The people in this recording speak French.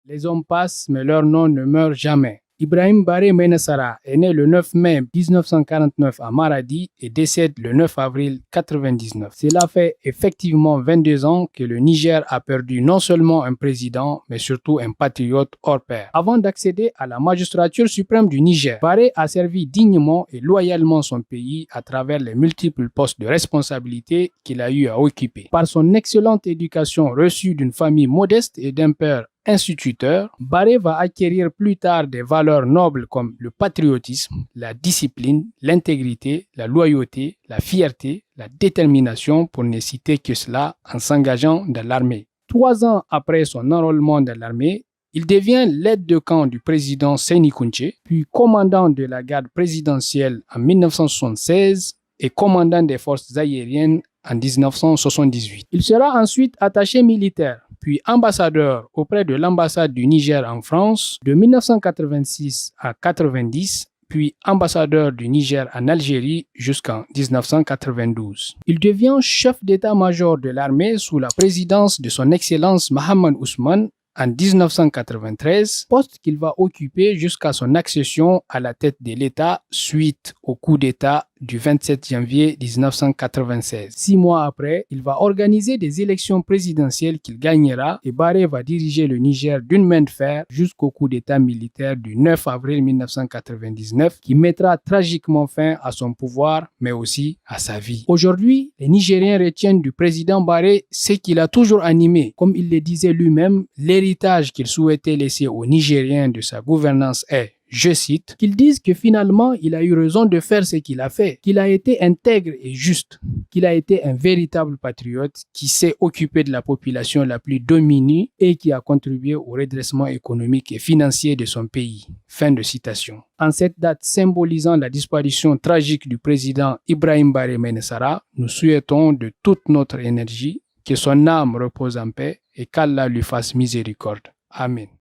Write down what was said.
Les hommes passent, mais leur nom ne meurt jamais. Ibrahim Baré Maïna Sara est né le 9 mai 1949 à Maradi et décède le 9 avril 1999. Cela fait effectivement 22 ans que le Niger a perdu non seulement un président, mais surtout un patriote hors pair. Avant d'accéder à la magistrature suprême du Niger, Baré a servi dignement et loyalement son pays à travers les multiples postes de responsabilité qu'il a eu à occuper. Par son excellente éducation reçue d'une famille modeste et d'un père instituteur, Baré va acquérir plus tard des valeurs nobles comme le patriotisme, la discipline, l'intégrité, la loyauté, la fierté, la détermination, pour ne citer que cela, en s'engageant dans l'armée. 3 ans après son enrôlement dans l'armée, il devient l'aide de camp du président Séni Kountché, puis commandant de la garde présidentielle en 1976 et commandant des forces aériennes en 1978. Il sera ensuite attaché militaire, puis ambassadeur auprès de l'ambassade du Niger en France de 1986 à 1990, puis ambassadeur du Niger en Algérie jusqu'en 1992. Il devient chef d'état-major de l'armée sous la présidence de son Excellence Mahamad Ousmane en 1993, poste qu'il va occuper jusqu'à son accession à la tête de l'État suite au coup d'État du 27 janvier 1996. 6 mois après, il va organiser des élections présidentielles qu'il gagnera et Baré va diriger le Niger d'une main de fer jusqu'au coup d'État militaire du 9 avril 1999 qui mettra tragiquement fin à son pouvoir mais aussi à sa vie. Aujourd'hui, les Nigériens retiennent du président Baré ce qu'il a toujours animé. Comme il le disait lui-même, l'héritage qu'il souhaitait laisser aux Nigériens de sa gouvernance est, je cite, qu'ils disent que finalement il a eu raison de faire ce qu'il a fait, qu'il a été intègre et juste, qu'il a été un véritable patriote qui s'est occupé de la population la plus démunie et qui a contribué au redressement économique et financier de son pays. Fin de citation. En cette date symbolisant la disparition tragique du président Ibrahim Baré Maïna Sara, nous souhaitons de toute notre énergie que son âme repose en paix et qu'Allah lui fasse miséricorde. Amen.